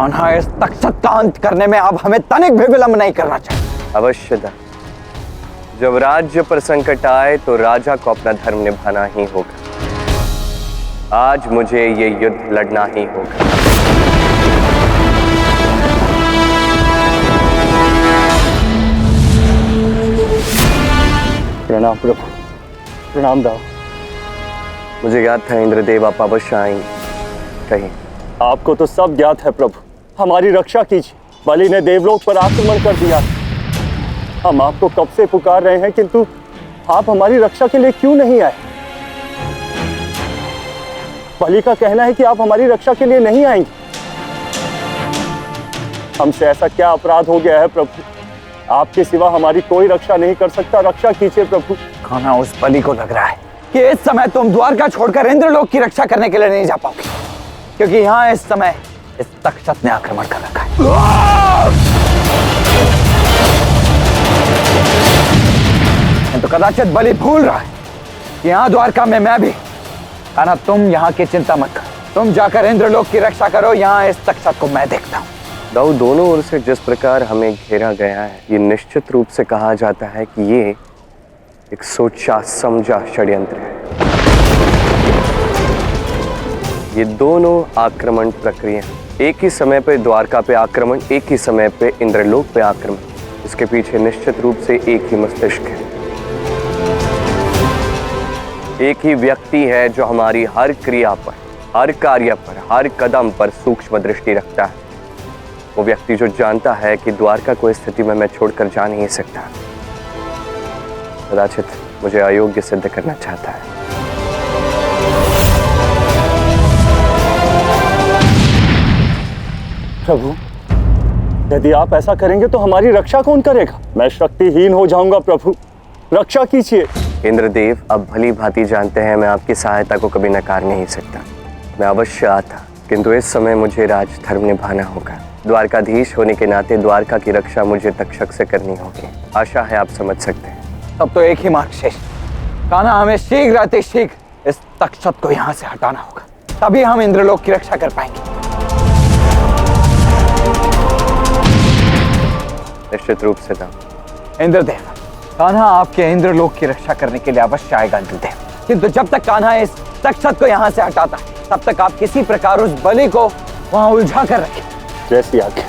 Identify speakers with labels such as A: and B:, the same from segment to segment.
A: कान्हा, इस तक्षक का अंत करने में अब हमें तनिक भी विलंब नहीं करना चाहिए।
B: अवश्यतः। जब राज्य पर संकट आए तो राजा को अपना धर्म निभाना ही होगा। आज मुझे ये युद्ध लड़ना ही होगा।
C: प्रणाम प्रभु, प्रणाम दाव।
B: मुझे याद था इंद्रदेव आप अवश्य आएंगे। कहिए।
C: आपको तो सब ज्ञात है प्रभु, हमारी रक्षा कीजिए। बलि ने देवलोक पर आक्रमण कर दिया। हम आपको कब से पुकार रहे हैं, किंतु आप हमारी रक्षा के लिए क्यों नहीं आए? बलि का कहना है कि आप हमारी रक्षा के लिए नहीं आएंगे। हमसे ऐसा क्या अपराध हो गया है प्रभु? आपके सिवा हमारी कोई रक्षा नहीं कर सकता। रक्षा कीजिए प्रभु।
A: कान्हा, उस बलि को लग रहा है कि इस समय तुम द्वारका छोड़कर इंद्रलोक की रक्षा करने के लिए नहीं जा पाओगे, क्योंकि यहाँ इस समय इस तक्षक ने आक्रमण कर रखा है। तो कदाचित बलि भूल रहा है कि यहाँ द्वारका में मैं भी। कान्हा, तुम यहाँ की चिंता मत करो, तुम जाकर इंद्रलोक की रक्षा करो। यहाँ इस तक्षक को मैं देखता हूँ।
B: दाऊ, दोनों ओर से जिस प्रकार हमें घेरा गया है, ये निश्चित रूप से कहा जाता है कि ये एक सोचा समझा षड्यंत्र है। ये दोनों आक्रमण प्रक्रिया, एक ही समय पे द्वारका पे आक्रमण, एक ही समय पे इंद्रलोक पे आक्रमण, इसके पीछे निश्चित रूप से एक ही मस्तिष्क है। एक ही व्यक्ति है जो हमारी हर क्रिया पर, हर कार्य पर, हर कदम पर सूक्ष्म दृष्टि रखता है। वो व्यक्ति जो जानता है कि द्वारका को स्थिति में मैं छोड़कर जा नहीं सकता, कदाचित मुझे अयोग्य सिद्ध करना चाहता है।
C: प्रभु, यदि आप ऐसा करेंगे तो हमारी रक्षा कौन करेगा? मैं शक्तिहीन हो जाऊंगा प्रभु, रक्षा कीजिए।
B: इंद्रदेव, अब भली भांति जानते हैं मैं आपकी सहायता को कभी नकार नहीं सकता। मैं अवश्य आता, किंतु इस समय मुझे राजधर्म निभाना होगा। द्वारकाधीश होने के नाते द्वारका की रक्षा मुझे तक्षक से करनी होगी। आशा है आप समझ सकते हैं।
A: तब तो एक ही मार्ग शेष। कान्हा, हमें शीघ्र अतिशीघ्र इस तक्षक को यहाँ से हटाना होगा, तभी हम इंद्रलोक की रक्षा कर पाएंगे।
B: निश्चित रूप से दाऊ।
A: इंद्रदेव, कान्हा आपके इंद्रलोक की रक्षा करने के लिए अवश्य आएगा इंद्रदेव, किंतु जब तक कान्हा इस तक्षक को यहाँ से हटाता है, तब तक आप किसी प्रकार उस बलि को वहाँ उलझा कर रखें।
C: जैसी आज्ञा।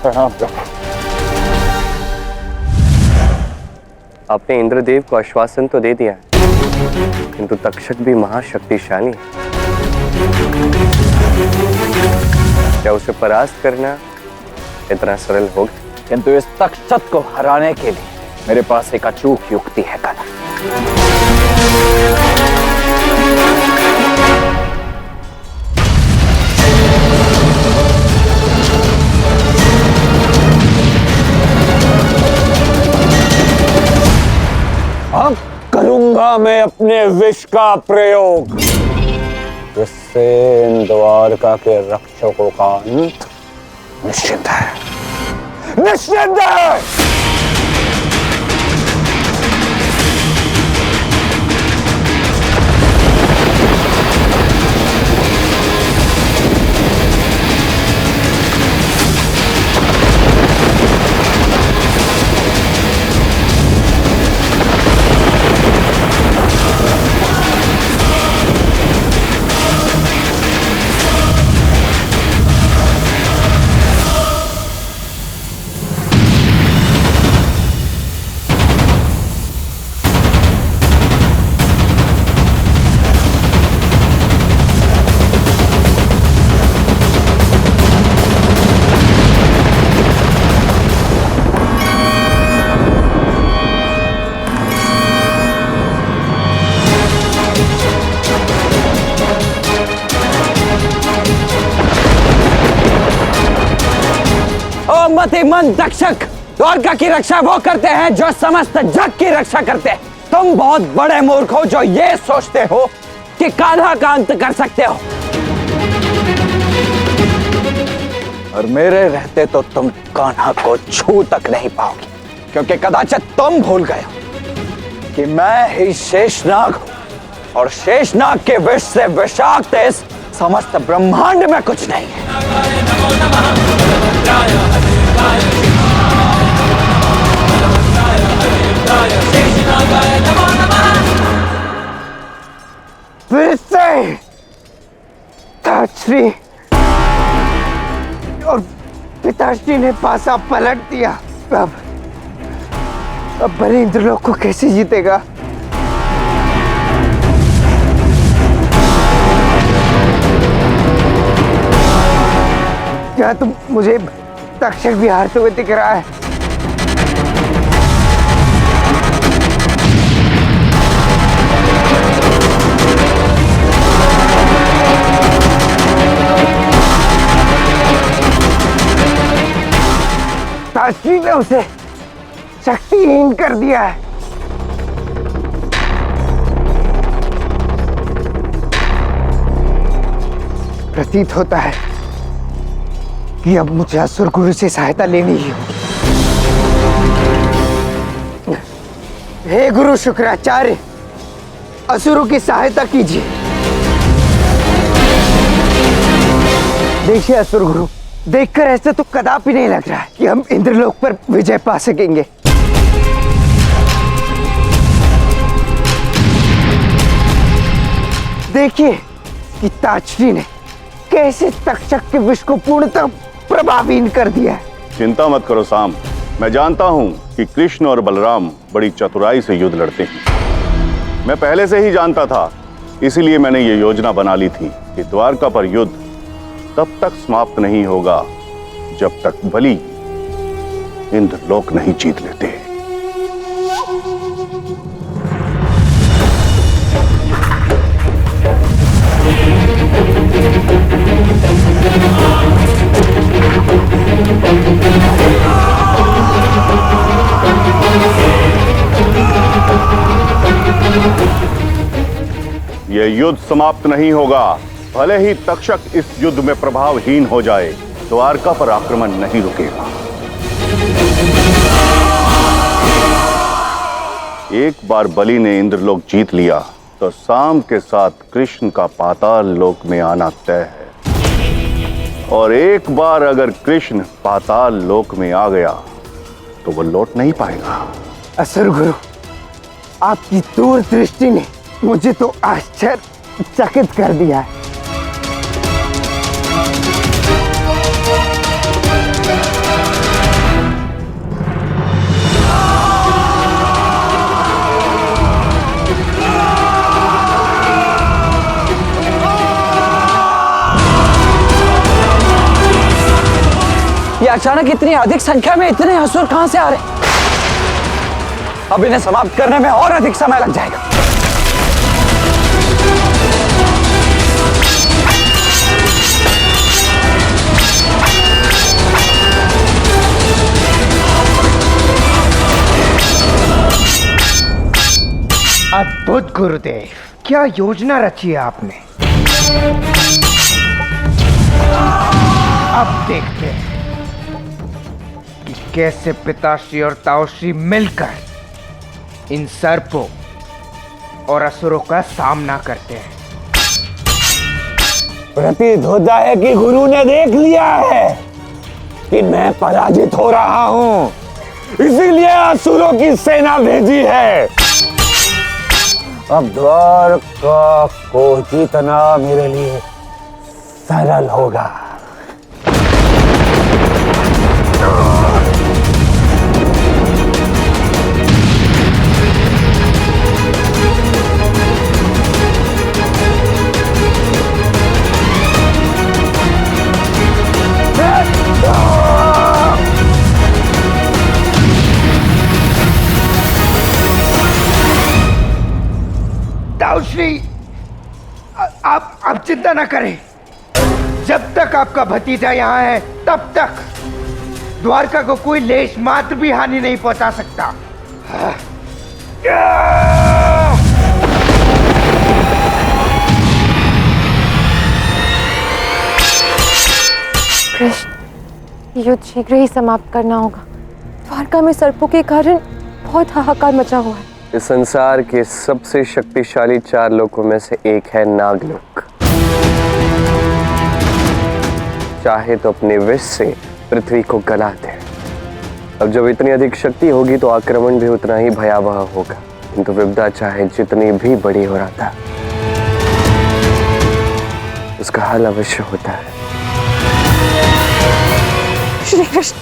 C: प्रणाम प्रभु।
B: आपने इंद्रदेव को आश्वासन तो दे दिया है, किंतु तक्षक भी महाशक्तिशाली है। क्या उसे परास्त करना इतना सरल होगा?
A: किंतु इस तक्षक को हराने के लिए मेरे पास एक अचूक युक्ति है कान्हा।
D: अब करूंगा मैं अपने विष का प्रयोग, जिससे इन द्वारका के रक्षकों का अंत निश्चित है, निश्चित है।
A: मतिमंद तक्षक, द्वारका की रक्षा वो करते हैं जो समस्त जग की रक्षा करते हैं। तुम बहुत बड़े मूर्ख हो जो ये सोचते हो कि कान्हा का अंत कर सकते हो, और मेरे रहते तो तुम कान्हा को छू तक नहीं पाओगे, क्योंकि कदाचित तुम भूल गए हो कि मैं ही शेषनाग हूं, और शेषनाग के विष से विषाक्त इस समस्त ब्रह्मांड में कुछ नहीं है।
E: ताश्री और पिताश्री ने पासा पलट दिया। अब बलि इंद्रलोक को कैसे जीतेगा? क्या तुम मुझे तक्षक भी हारते हुए दिख रहा है? ताश्री ने उसे शक्तिहीन कर दिया है। प्रतीत होता है कि अब मुझे असुर गुरु से सहायता लेनी ही होगी। हे गुरु शुक्राचार्य, असुरों की सहायता कीजिए। देखिए असुर गुरु, देखकर ऐसा तो कदापि नहीं लग रहा है कि हम इंद्रलोक पर विजय पा सकेंगे। देखिए कि ताश्री ने कैसे तक्षक के विष को पूर्णतः प्रभावहीन कर दिया है।
F: चिंता मत करो साम, मैं जानता हूं कि कृष्ण और बलराम बड़ी चतुराई से युद्ध लड़ते हैं। मैं पहले से ही जानता था, इसीलिए मैंने ये योजना बना ली थी कि द्वारका पर युद्ध तब तक समाप्त नहीं होगा जब तक बलि इंद्रलोक नहीं जीत लेते। यह युद्ध समाप्त नहीं होगा, भले ही तक्षक इस युद्ध में प्रभावहीन हो जाए, द्वारका पर आक्रमण नहीं रुकेगा। एक बार बलि ने इंद्रलोक जीत लिया तो साम के साथ कृष्ण का पाताल लोक में आना तय है। और एक बार अगर कृष्ण पाताल लोक में आ गया तो वह लौट नहीं पाएगा।
E: असुर गुरु, आपकी दूरदृष्टि ने मुझे तो आश्चर्यचकित कर दिया है।
A: ये अचानक इतनी अधिक संख्या में इतने असुर कहां से आ रहे? अब इन्हें समाप्त करने में और अधिक समय लग जाएगा।
E: अद्भुत गुरुदेव, क्या योजना रची है आपने। अब देखते हैं कि कैसे पिताश्री और ताओश्री मिलकर इन सर्पों और असुरों का सामना करते हैं।
D: प्रतीत होता है कि गुरु ने देख लिया है कि मैं पराजित हो रहा हूं, इसीलिए असुरों की सेना भेजी है। अब द्वारका को जीतना मेरे लिए सरल होगा।
E: ताओश्री, आप चिंता न करें। जब तक आपका भतीजा यहाँ है तब तक द्वारका को कोई लेश मात्र भी हानि नहीं पहुंचा सकता।
G: कृष्ण, युद्ध शीघ्र ही समाप्त करना होगा। द्वारका में सर्पों के कारण बहुत हाहाकार मचा हुआ है।
B: इस संसार के सबसे शक्तिशाली 4 लोकों में से एक है नागलोक। चाहे तो अपने विष से पृथ्वी को गला दे। अब जब इतनी अधिक शक्ति होगी तो आक्रमण भी उतना ही भयावह होगा। किंतु विपदा चाहे जितनी भी बड़ी हो रहा था, उसका हल अवश्य होता है।
G: श्री कृष्ण,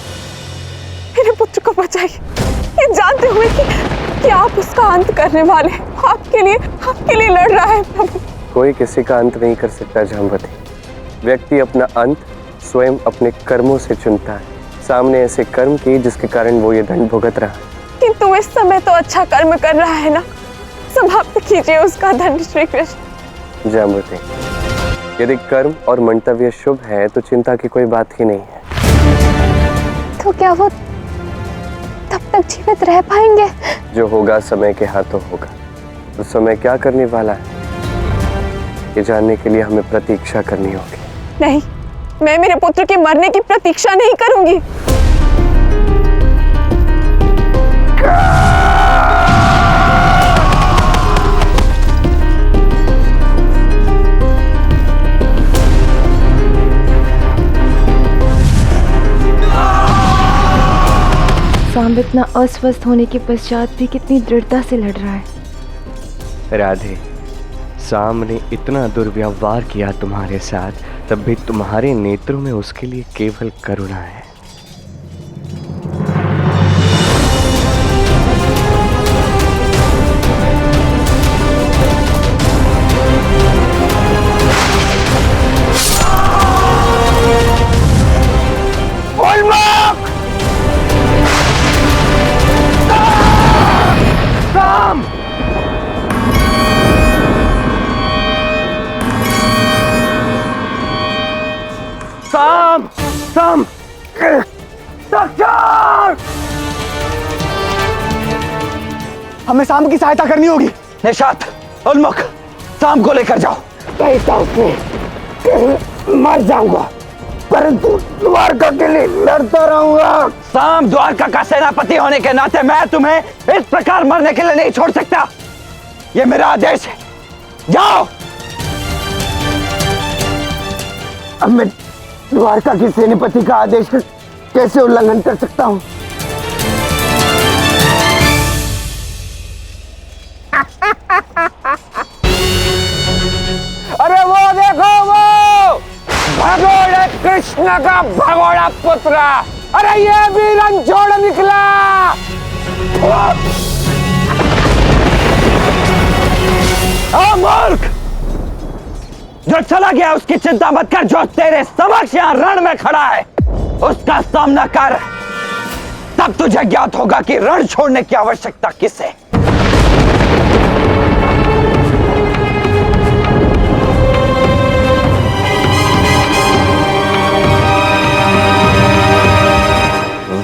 G: मेरे पुत्र को बचाइए, ये जानते हुए कि आप उसका अंत करने वाले हैं। आपके लिए लड़ रहा है प्रभु।
B: कोई किसी का अंत नहीं कर सकता जाम्बवती। व्यक्ति अपना अंत स्वयं अपने कर्मों से चुनता है। सामने ऐसे कर्म किए जिसके कारण वो ये दंड भुगत रहा है।
G: किंतु इस समय तो अच्छा कर्म कर रहा है ना, समाप्त कीजिए उसका दंड श्री कृष्ण।
B: जाम्बवती, यदि कर्म और मंतव्य शुभ है तो चिंता की कोई बात ही नहीं है।
G: तो क्या वो तब तक जीवित रह पाएंगे?
B: जो होगा समय के हाथों होगा। उस समय क्या करने वाला है ये जानने के लिए हमें प्रतीक्षा करनी होगी।
G: नहीं, मैं मेरे पुत्र के मरने की प्रतीक्षा नहीं करूंगी।
H: सांब इतना अस्वस्थ होने के पश्चात भी कितनी दृढ़ता से लड़ रहा है।
B: राधे, साम ने इतना दुर्व्यवहार किया तुम्हारे साथ, तब भी तुम्हारे नेत्रों में उसके लिए केवल करुणा है।
A: हमें शाम की सहायता करनी होगी। निशात, उन्मुख, शाम को लेकर जाओ।
E: कहता उसने मर जाऊंगा, परंतु द्वारका के लिए लड़ता रहूंगा।
A: शाम द्वारका का सेनापति होने के नाते मैं तुम्हें इस प्रकार मरने के लिए नहीं छोड़ सकता। ये मेरा आदेश है, जाओ।
E: अब मैं द्वारका के सेनापति का आदेश कैसे उल्लंघन कर सकता हूँ?
D: अरे वो देखो, वो भगोड़े कृष्ण का भगोड़ा पुत्र। अरे ये भी रणछोड़ निकला।
A: मूर्ख, जो चला गया उसकी चिंता मत कर। जो तेरे समक्ष यहाँ रण में खड़ा है उसका सामना कर, तब तुझे ज्ञात होगा कि रण छोड़ने की आवश्यकता किसे।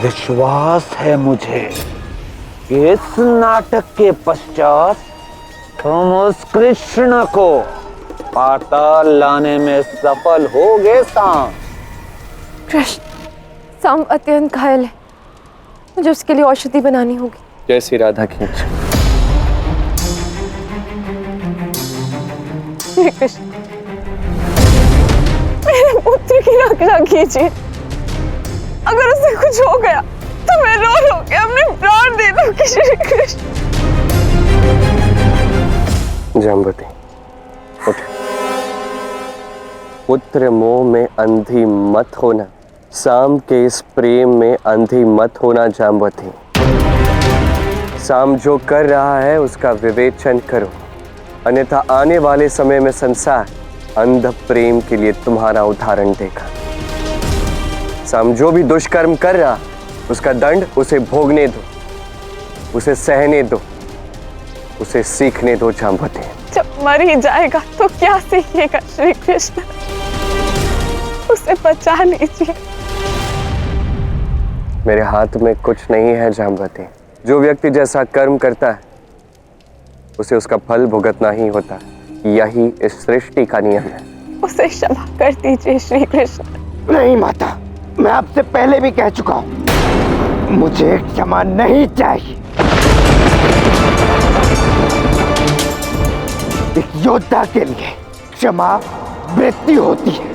A: विश्वास है मुझे कि इस नाटक के पश्चात तुम उस कृष्ण को पाताल लाने में सफल होगे। शाम,
G: कृष्ण, शाम अत्यंत घायल है, मुझे उसके लिए औषधि बनानी होगी।
B: जैसी राधा की इच्छा।
G: श्री कृष्ण, मेरे पुत्र की रक्षा कीजिए। अगर उसे कुछ हो गया तो मैं रो रो के अपने प्राण दे दूंगी। श्री कृष्ण।
B: जाम्बवती, उठ। पुत्र मोह में अंधी मत होना, शाम के इस प्रेम में अंधी मत होना जाम्बवती। शाम जो कर रहा है उसका विवेचन करो, अन्यथा आने वाले समय में संसार अंध प्रेम के लिए तुम्हारा उदाहरण देगा। शाम जो भी दुष्कर्म कर रहा उसका दंड उसे भोगने दो, उसे सहने दो, उसे सीखने दो जाम्बवती।
G: जब मर ही जाएगा तो क्या सीखेगा श्री कृष्ण, उसे बचा लीजिए।
B: मेरे हाथ में कुछ नहीं है जाम्बवती। जो व्यक्ति जैसा कर्म करता है उसे उसका फल भुगतना ही होता है। यही इस सृष्टि का नियम है।
G: उसे क्षमा कर दीजिए श्री कृष्ण।
E: नहीं माता, मैं आपसे पहले भी कह चुका हूं, मुझे क्षमा नहीं चाहिए। एक योद्धा के लिए क्षमा मृत्यु होती है।